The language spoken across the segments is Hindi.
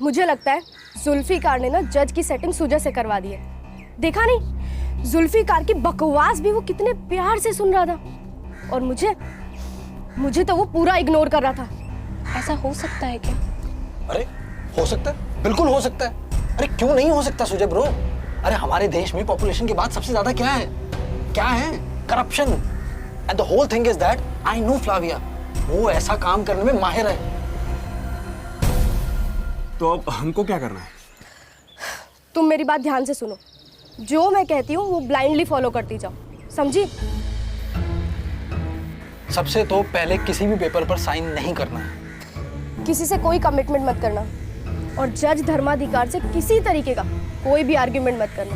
मुझे लगता है जुल्फिकार ने ना जज की सेटिंग सुजय से करवा दी है। देखा नहीं, जुल्फिकार की बकवास भी वो कितने प्यार से सुन रहा था, और मुझे तो वो पूरा इग्नोर कर रहा था। ऐसा हो सकता है क्या? अरे हो सकता है, बिल्कुल हो सकता है। अरे क्यों नहीं हो सकता सुजय ब्रो? अरे हमारे देश में पॉपुलेशन के बाद सबसे ज्यादा क्या है? Corruption. And the whole thing is that I know Flavia, वो ऐसा काम करने में माहिर है। तो अब हमको क्या करना है? तुम मेरी बात ध्यान से सुनो, जो मैं कहती हूँ वो ब्लाइंडली फॉलो करती जाओ, समझी? सबसे तो पहले किसी भी पेपर पर साइन नहीं करना है। किसी से कोई कमिटमेंट मत करना, और जज धर्माधिकार से किसी तरीके का कोई भी आर्ग्यूमेंट मत करना।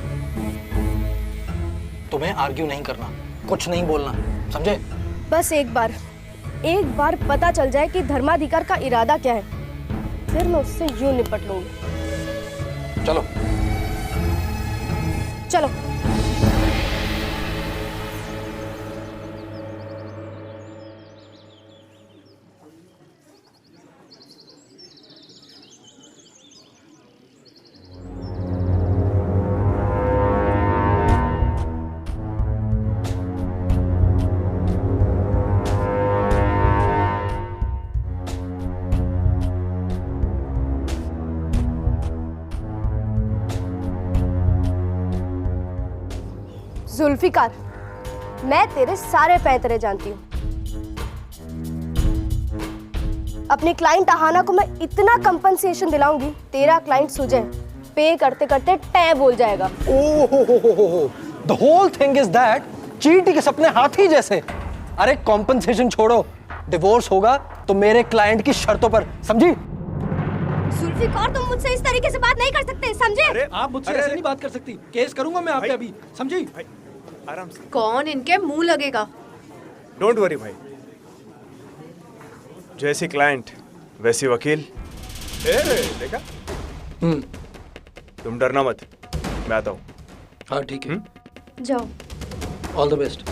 तुम्हें आर्ग्यू नहीं करना, कुछ नहीं बोलना, समझे? बस एक बार पता चल जाए कि धर्माधिकार का इरादा क्या है, फिर मैं उससे यूं निपट लूंगी। चलो चलो। जुल्फिकार, मैं तेरे सारे पैतरे जानती हूँ। अपनी क्लाइंट अहाना को मैं इतना कंपनसेशन दिलाऊंगी, तेरा क्लाइंट सुजय पे करते करते टै बोल जाएगा। ओहो, the whole thing is that चींटी के सपने हाथी जैसे। अरे कॉम्पनसेशन छोड़ो, डिवोर्स होगा तो मेरे क्लाइंट की शर्तों पर, समझी? जुल्फिकार, तुम मुझसे इस तरीके से बात नहीं कर सकते, समझे? अरे आप मुझसे ऐसे नहीं बात कर सकती, केस करूंगा मैं आप पे अभी, समझी? आराम से। कौन इनके मुंह लगेगा? डोंट वरी भाई, जैसी क्लाइंट वैसी वकील। देखा? तुम डरना मत, मैं आता हूँ। हाँ ठीक है, जाओ। All the best.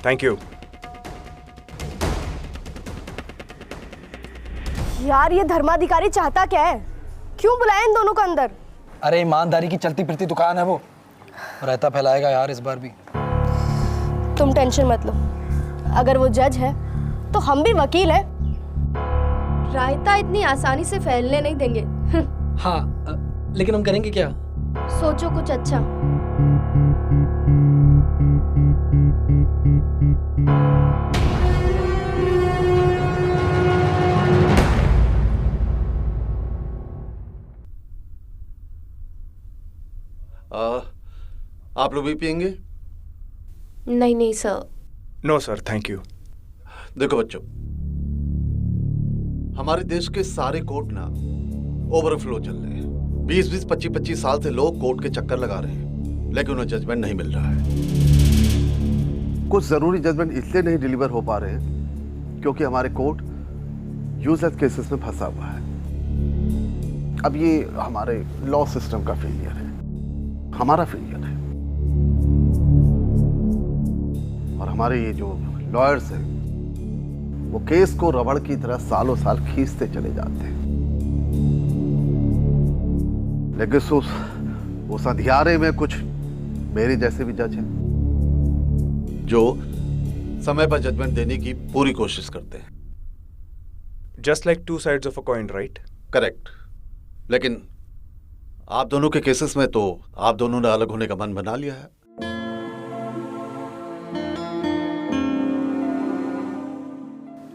Thank you. यार ये धर्माधिकारी चाहता क्या है? क्यों बुलाया इन दोनों को अंदर? अरे ईमानदारी की चलती फिरती दुकान है वो, रायता फैलाएगा यार इस बार भी। तुम टेंशन मत लो, अगर वो जज है तो हम भी वकील हैं। रायता इतनी आसानी से फैलने नहीं देंगे। हाँ, लेकिन हम करेंगे क्या? सोचो कुछ अच्छा। आप लोग भी पियेंगे? नहीं sir. No sir, thank you. देखो बच्चों, हमारे देश के सारे कोर्ट ना ओवरफ्लो चल रहे हैं। 20-20, 25-25 साल से लोग कोर्ट के चक्कर लगा रहे हैं, लेकिन उन्हें जजमेंट नहीं मिल रहा है। कुछ जरूरी जजमेंट इसलिए नहीं डिलीवर हो पा रहे हैं क्योंकि हमारे कोर्ट यूजलेस केसेस में फंसा हुआ है। अब ये हमारे लॉ सिस्टम का फेलियर है, हमारा फेलियर है। और हमारे ये जो लॉयर्स हैं वो केस को रबड़ की तरह सालों साल खींचते चले जाते हैं, लेकिन उस अंधियारे में कुछ मेरे जैसे भी जज हैं जो समय पर जजमेंट देने की पूरी कोशिश करते हैं। Just like two sides of a coin, right? Correct. लेकिन आप दोनों के केसेस में तो आप दोनों ने अलग होने का मन बना लिया है।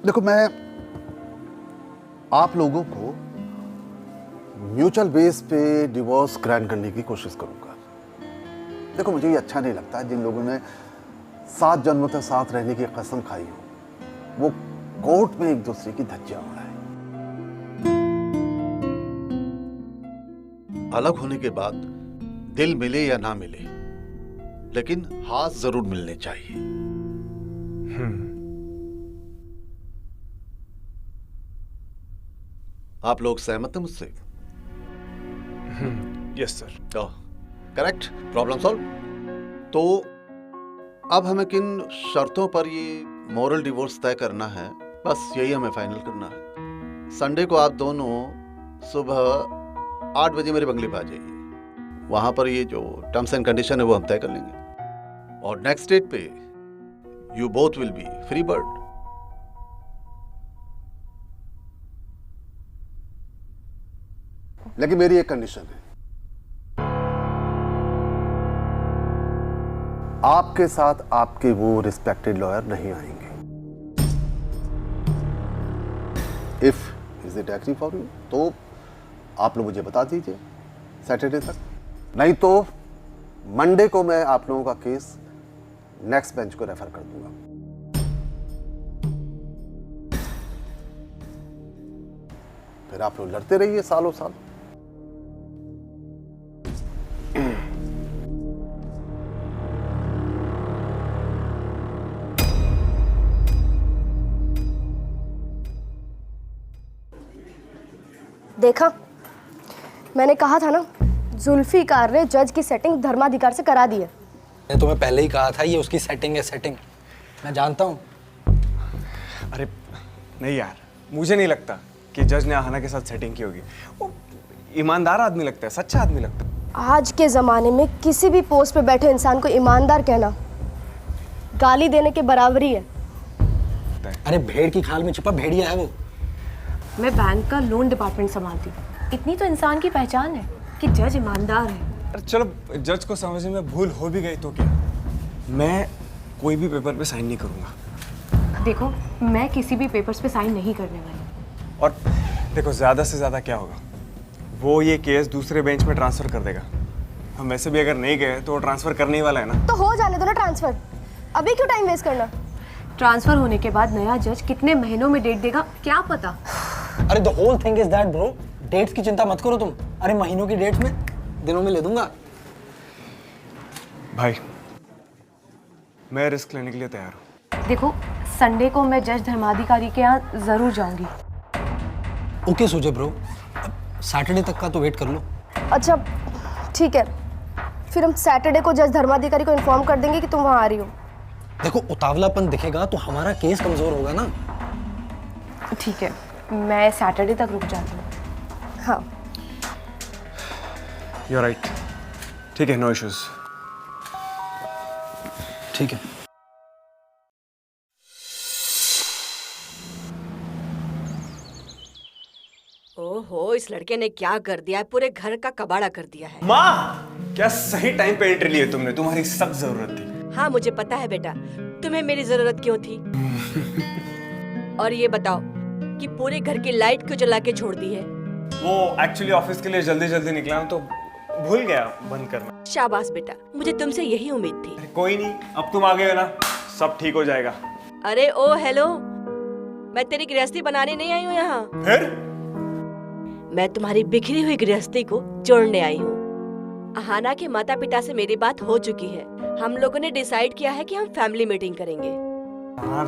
देखो, मैं आप लोगों को म्यूचुअल बेस पे डिवोर्स ग्रांट करने की कोशिश करूंगा। देखो, मुझे ये अच्छा नहीं लगता जिन लोगों ने 7 जन्मों तक साथ रहने की कसम खाई हो वो कोर्ट में एक दूसरे की धज्जियां उड़ाए। अलग होने के बाद दिल मिले या ना मिले, लेकिन हाथ जरूर मिलने चाहिए। आप लोग सहमत हैं मुझसे? Yes sir. Correct, problem solve. तो अब हमें किन शर्तों पर ये मॉरल डिवोर्स तय करना है, बस यही हमें फाइनल करना है। संडे को आप दोनों सुबह 8 बजे मेरे बंगले पे आ जाइए। वहां पर ये जो टर्म्स एंड कंडीशन है वो हम तय कर लेंगे, और नेक्स्ट डेट पे you both will be free bird. लेकिन मेरी एक कंडीशन है, आपके साथ आपके वो रिस्पेक्टेड लॉयर नहीं आएंगे। If is it agree for you तो आप लोग मुझे बता दीजिए सैटरडे तक, नहीं तो मंडे को मैं आप लोगों का केस नेक्स्ट बेंच को रेफर कर दूंगा। फिर आप लोग लड़ते रहिए सालों साल। देखा, मैंने कहा था ना, जुल्फिकार ने जज की सेटिंग धर्माधिकार से करा दी है। मैंने तुम्हें पहले ही कहा था ये उसकी सेटिंग है, सेटिंग। मैं जानता हूँ। अरे नहीं यार, मुझे नहीं लगता कि जज ने आहाना के साथ सेटिंग की होगी। वो ईमानदार आदमी लगता है, सच्चा आदमी लगता है। आज के ज़माने में किसी भी पोस्ट पे बैठे इंसान को ईमानदार कहना गाली देने के बराबरी है। अरे भेड़ की खाल में छुपा भेड़िया है वो। मैं बैंक का लोन डिपार्टमेंट संभालती हूँ, इतनी तो इंसान की पहचान है कि जज ईमानदार है। अरे चलो, जज को समझने में भूल हो भी गई तो क्या, मैं कोई भी पेपर पे साइन नहीं करूँगा। देखो, मैं किसी भी पेपर्स पे साइन नहीं करने वाली। और देखो, ज़्यादा से ज़्यादा क्या होगा, वो ये केस दूसरे बेंच में ट्रांसफ़र कर देगा। हम वैसे भी अगर नहीं गए तो वो ट्रांसफ़र करने ही वाला है ना। तो हो जाने दो ना ट्रांसफर, अभी क्यों टाइम वेस्ट करना। ट्रांसफर होने के बाद नया जज कितने महीनों में डेट देगा क्या पता। अरे the whole thing is that bro, dates की चिंता मत करो तुम। अरे महीनों की डेट्स में दिनों में ले दूंगा। भाई, मैं रिस्क लेने के लिए तैयार हूँ। देखो, संडे को मैं जज धर्माधिकारी के यहाँ जरूर जाऊंगी। ओके सुजय ब्रो, सैटरडे तक का तो वेट कर लो। अच्छा ठीक है, फिर हम सैटरडे को जज धर्माधिकारी को इन्फॉर्म कर देंगे कि तुम वहाँ आ रही हो। देखो, उतावलापन दिखेगा तो हमारा केस कमजोर होगा ना। ठीक है, मैं सैटरडे तक रुक जाती हूँ। हाँ, यू आर राइट। ठीक है, नो इश्यूज। ठीक है। ओहो, इस लड़के ने क्या कर दिया है, पूरे घर का कबाड़ा कर दिया है। माँ, क्या सही टाइम पे एंट्री ली है तुमने, तुम्हारी सख्त जरूरत थी। हाँ मुझे पता है बेटा, तुम्हें मेरी जरूरत क्यों थी। और ये बताओ कि पूरे घर की लाइट क्यों जला के छोड़ दी है। वो एक्चुअली ऑफिस के लिए जल्दी जल्दी निकला हूँ तो भूल गया बंद करना। शाबाश बेटा, मुझे तुमसे यही उम्मीद थी। अरे कोई नहीं, अब तुम आ गए हो ना, सब ठीक हो जाएगा। अरे ओ हेलो, मैं तेरी गृहस्थी बनाने नहीं आई हूँ यहाँ। फिर मैं तुम्हारी बिखरी हुई गृहस्थी को जोड़ने आई हूँ। अहाना के माता पिता से मेरी बात हो चुकी है। हम लोगों ने डिसाइड किया है कि हम फैमिली मीटिंग करेंगे। यार,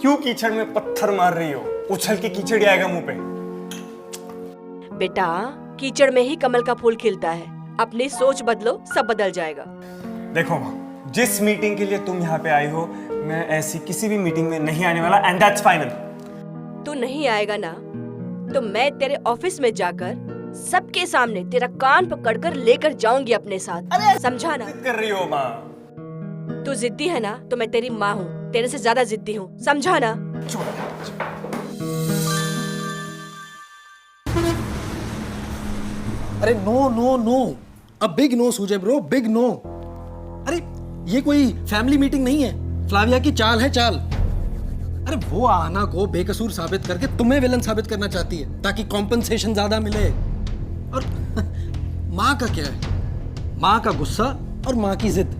क्यों कीचड़ में पत्थर मार रही हो? उछल के कीचड़ आएगा मुंह पे। बेटा, कीचड़ में ही कमल का फूल खिलता है। अपनी सोच बदलो, सब बदल जाएगा। देखो, जिस मीटिंग के लिए तुम यहाँ पे आई हो, मैं ऐसी किसी भी मीटिंग में नहीं आने वाला, एंड दैट्स फाइनल। तू नहीं आएगा ना, तो मैं तेरे ऑफिस में जाकर सबके सामने तेरा कान पकड़कर लेकर जाऊंगी अपने साथ। समझा ना? कर रही हो माँ? तू जिद्दी है ना, तो मैं तेरी माँ हूँ, तेरे से ज्यादा जिद्दी हूँ। समझा ना? अरे no no no, a big no Sujay bro, big no. अरे ये कोई फैमिली मीटिंग नहीं है, फ्लाविया की चाल है, चाल। अरे वो आहाना को बेकसूर साबित करके तुम्हें विलन साबित करना चाहती है ताकि कॉम्पनसेशन ज्यादा मिले। और माँ का क्या है, माँ का गुस्सा और माँ की जिद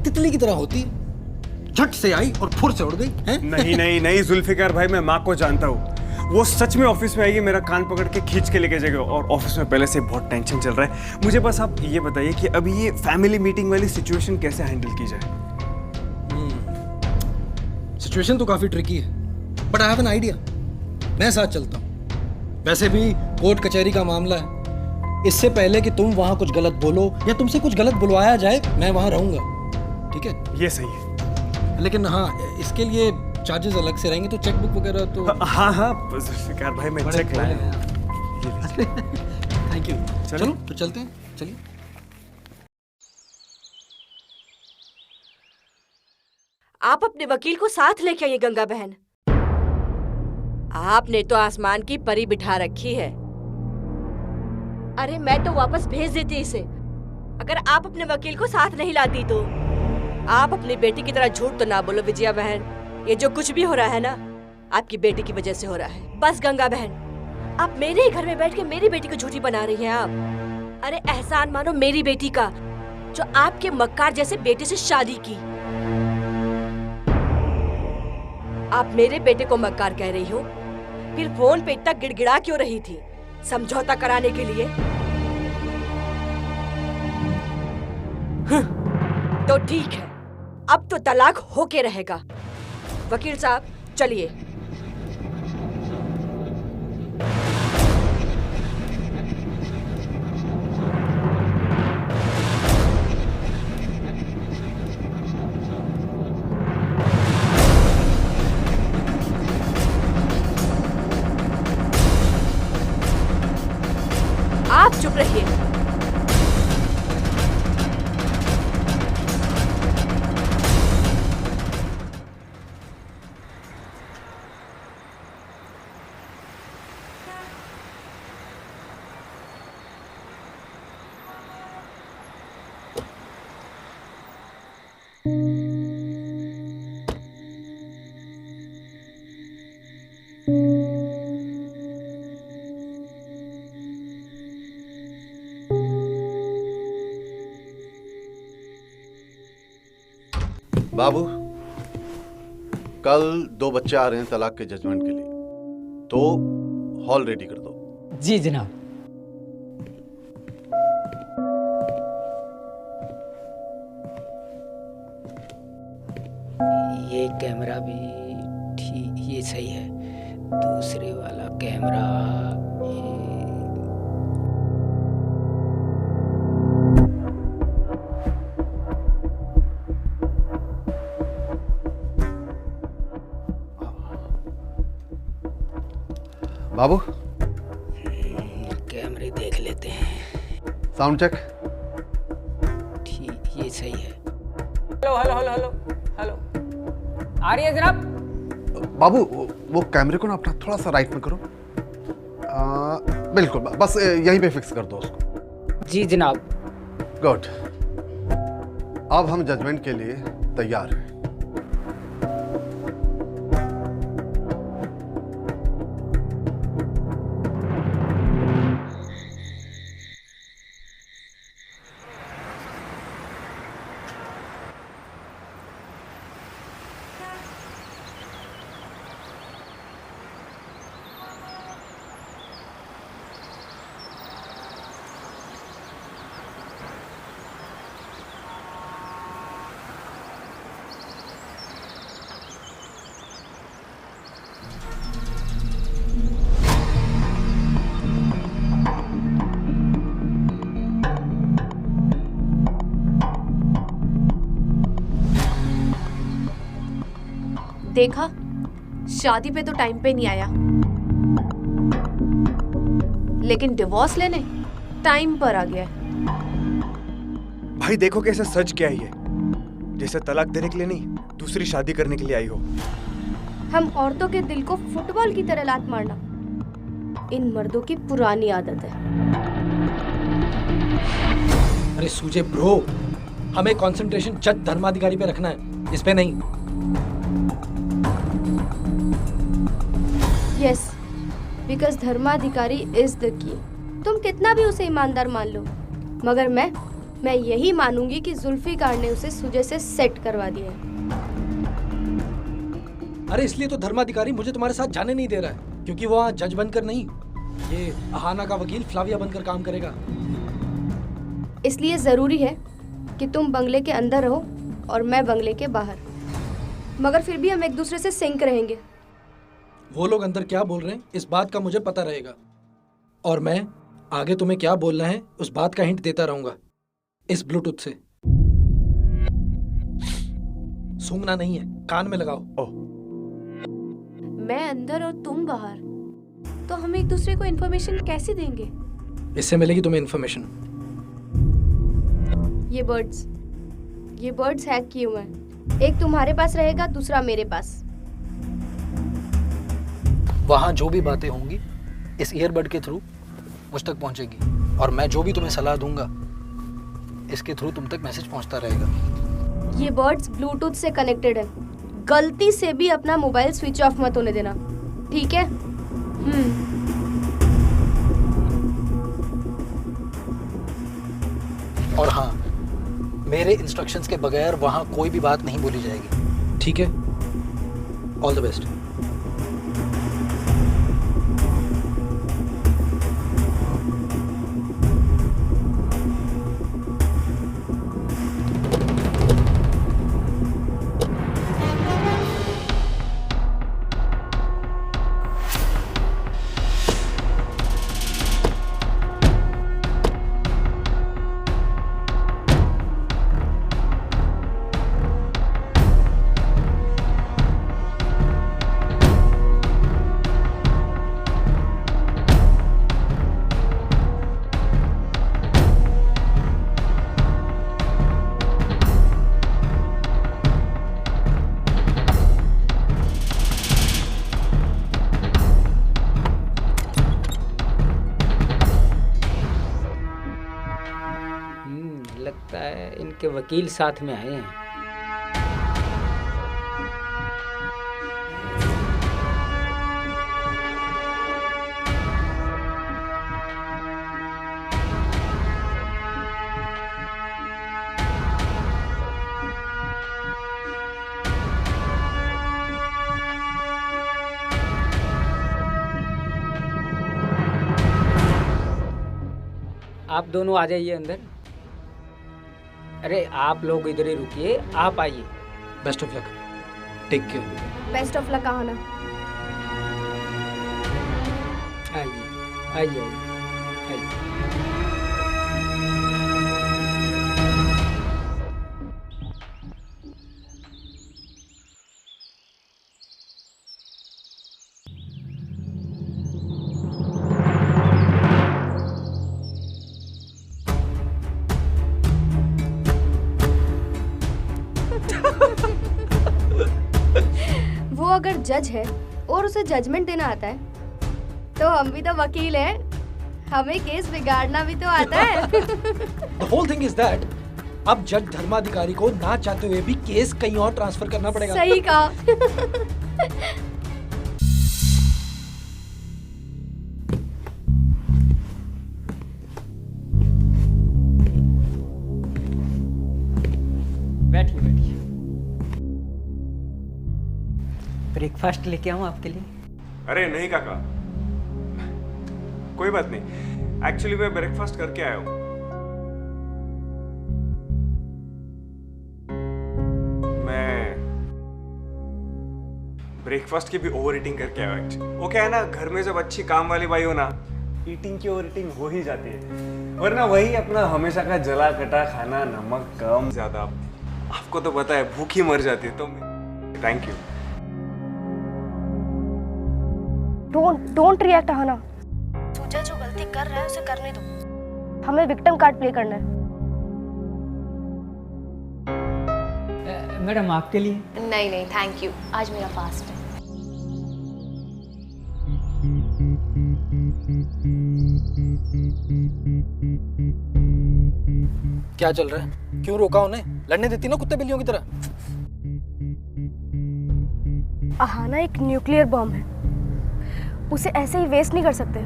तितली की तरह होती है, झट से आई और फुर से उड़ गई है। नहीं नहीं नहीं जुल्फिकार भाई, मैं माँ को जानता हूँ। वो सच में ऑफिस में आएगी, मेरा कान पकड़ के खींच के लेके जाएगी। और ऑफिस में पहले से बहुत टेंशन चल रहा है मुझे। बस आप ये बताइए कि अभी ये फैमिली मीटिंग वाली सिचुएशन कैसे हैंडल की जाए। सिचुएशन तो काफी ट्रिकी है, but I have an idea. मैं साथ चलता हूँ। वैसे भी कोर्ट कचहरी का मामला है, इससे पहले कि तुम वहां कुछ गलत बोलो या तुमसे कुछ गलत बुलवाया जाए, मैं वहां रहूंगा। ठीक है? ये सही है। लेकिन हाँ, इसके लिए चार्जेस अलग से रहेंगे, तो चेकबुक वगैरह तो। हाँ हाँ जुल्फिकार भाई, मैं चेक लाया। Thank you. चलो तो चलते हैं, चलिए। आप अपने वकील को साथ लेके आइए गंगा बहन। आपने तो आसमान की परी बिठा रखी है। अरे मैं तो वापस भेज देती इसे अगर आप अपने वकील को साथ नहीं लाती तो। आप अपनी बेटी की तरह झूठ तो ना बोलो विजया बहन। ये जो कुछ भी हो रहा है ना, आपकी बेटी की वजह से हो रहा है। बस गंगा बहन, आप मेरे ही घर में बैठ के मेरी बेटी को झूठी बना रही हैं आप। अरे एहसान मानो मेरी बेटी का, जो आपके मक्कार जैसे बेटे से शादी की। आप मेरे बेटे को मक्कार कह रही हो, फिर फोन पे इतना गिड़गिड़ा क्यों रही थी? समझौता कराने के लिए? तो ठीक है, अब तो तलाक होके रहेगा। वकील साहब चलिए। आप चुप रहिए। बाबू, कल 2 बच्चे आ रहे हैं तलाक के जजमेंट के लिए, तो हॉल रेडी कर दो। जी जनाब। ये कैमरा भी ठीक, ये सही है। दूसरे वाला कैमरा बाबू, कैमरे देख लेते हैं। Sound check. ठीक, ये सही है। Hello hello hello hello hello, आ रही है जनाब? बाबू, वो कैमरे को ना अपना थोड़ा सा राइट में करो। बिल्कुल, बस यहीं पे फिक्स कर दो उसको। जी जनाब। गुड। अब हम जजमेंट के लिए तैयार हैं। देखा, शादी पे तो टाइम पे नहीं आया, लेकिन डिवोर्स लेने टाइम पर आ गया। भाई देखो कैसे सच क्या ही है, जैसे तलाक देने के लिए नहीं, दूसरी शादी करने के लिए आई हो। हम औरतों के दिल को फुटबॉल की तरह लात मारना इन मर्दों की पुरानी आदत है। अरे सूजे ब्रो, हमें कंसंट्रेशन जज धर्माधिकारी पे रखना है, इस पे नहीं। Yes, because Dharmadhikari is the key. तुम कितना भी उसे ईमानदार मान लो, मगर मैं यही मानूंगी कि जुल्फिकार ने उसे सुजय से सेट करवा दिया है। अरे इसलिए तो धर्माधिकारी मुझे तुम्हारे साथ जाने नहीं दे रहा है, क्योंकि वो वहाँ जज बनकर नहीं, ये अहाना का वकील फ्लाविया बनकर काम करेगा। इसलिए जरूरी है कि तुम बंगले के अंदर रहो और मैं बंगले के बाहर, मगर फिर भी हम एक दूसरे से सिंक रहेंगे। वो लोग अंदर क्या बोल रहे हैं इस बात का मुझे पता रहेगा, और मैं आगे तुम्हें क्या बोलना है उस बात का हिंट देता रहूंगा इस ब्लूटूथ से। सूंघना नहीं है, कान में लगाओ। मैं अंदर और तुम बाहर, तो हम एक दूसरे को इन्फॉर्मेशन कैसे देंगे? इससे मिलेगी तुम्हें इन्फॉर्मेशन। ये बर्ड्स हैक किए हुए हैं। एक तुम्हारे पास रहेगा, दूसरा मेरे पास। वहाँ जो भी बातें होंगी इस ईयरबड के थ्रू मुझ तक पहुँचेगी, और मैं जो भी तुम्हें सलाह दूंगा इसके थ्रू तुम तक मैसेज पहुँचता रहेगा। ये बर्ड्स ब्लूटूथ से कनेक्टेड है। गलती से भी अपना मोबाइल स्विच ऑफ मत होने देना, ठीक है? और हाँ, मेरे इंस्ट्रक्शंस के बगैर वहाँ कोई भी बात नहीं बोली जाएगी, ठीक है? All the best. लगता है इनके वकील साथ में आए हैं। आप दोनों आ जाइए अंदर। अरे आप लोग इधर ही रुकिए, आप आइए। Best of luck, take care. Best of luck आना। आइए आइए आइए। वो अगर जज है और उसे जजमेंट देना आता है, तो हम भी तो वकील हैं, हमें केस बिगाड़ना भी तो आता है। The whole thing is that अब जज धर्माधिकारी को ना चाहते हुए भी केस कहीं और ट्रांसफर करना पड़ेगा। सही कहा। बैठिए बैठिए। ब्रेकफास्ट लेके आऊं आपके लिए? अरे नहीं काका, कोई बात नहीं। एक्चुअली मैं ब्रेकफास्ट करके आया हूँ। मैं ब्रेकफास्ट की भी ओवर ईटिंग करके आया हूँ एक्चुअली। वो क्या है ना, घर में जब अच्छी काम वाली बाई हो ना, ईटिंग की ओवर ईटिंग हो ही जाती है। वरना वही अपना हमेशा का जला कटा खाना, नमक कम ज्यादा, आपको तो पता है, भूख ही मर जाती है। तो thank you. Don't react Ahana. सूजा जो गलती कर रहा है उसे करने दो। हमें विक्टिम कार्ड प्ले करना है। मैडम आपके लिए? नहीं नहीं थैंक यू, आज मेरा फास्ट है। क्या चल रहा है? क्यों रोका उन्हें? लड़ने देती ना कुत्ते बिल्लियों की तरह। अहाना एक न्यूक्लियर बॉम्ब है, उसे ऐसे ही वेस्ट नहीं कर सकते।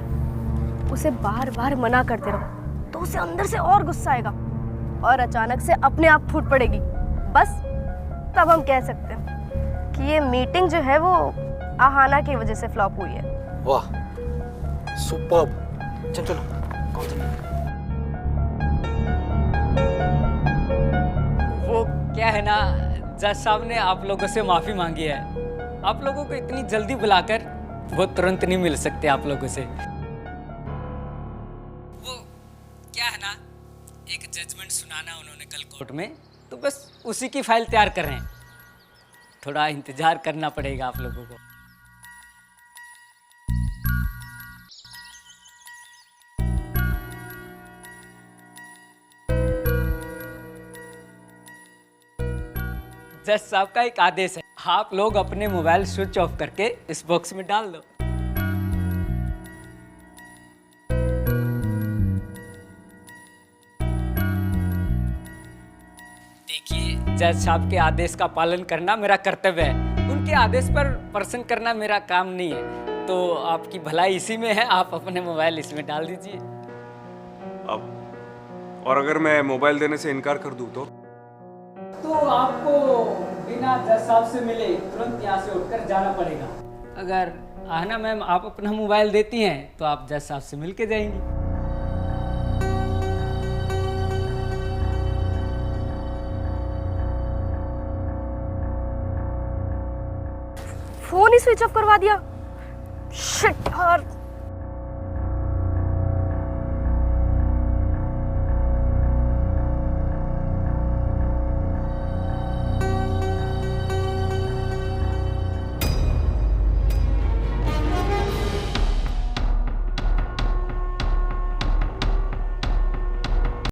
उसे बार बार मना करते रहो तो उसे अंदर से और गुस्सा आएगा और अचानक से अपने आप फूट पड़ेगी। बस तब हम कह सकते हैं कि ये मीटिंग जो है वो अहाना की वजह से फ्लॉप हुई है। वाह, सुपर्ब। चलो कौन सा? वो क्या है ना, जज साहब ने आप लोगों से माफी मांगी है। आप लोगों को इतनी जल्दी बुलाकर वो तुरंत नहीं मिल सकते आप लोगों से। वो क्या है ना, एक जजमेंट सुनाना उन्होंने कल कोर्ट में, तो बस उसी की फाइल तैयार कर रहे हैं। थोड़ा इंतजार करना पड़ेगा आप लोगों को। जज साहब का एक आदेश है, आप लोग अपने मोबाइल स्विच ऑफ करके इस बॉक्स में डाल दो। देखिए, जज साहब के आदेश का पालन करना मेरा कर्तव्य है, उनके आदेश पर प्रश्न करना मेरा काम नहीं है। तो आपकी भलाई इसी में है, आप अपने मोबाइल इसमें डाल दीजिए। अब और अगर मैं मोबाइल देने से इनकार कर दूं तो आपको बिना जज साहब से मिले तुरंत यहाँ से उठकर जाना पड़ेगा। अगर आहना मैम आप अपना मोबाइल देती हैं तो आप जज साहब से मिल के जाएंगी। फोन ही स्विच ऑफ करवा दिया। शिट यार।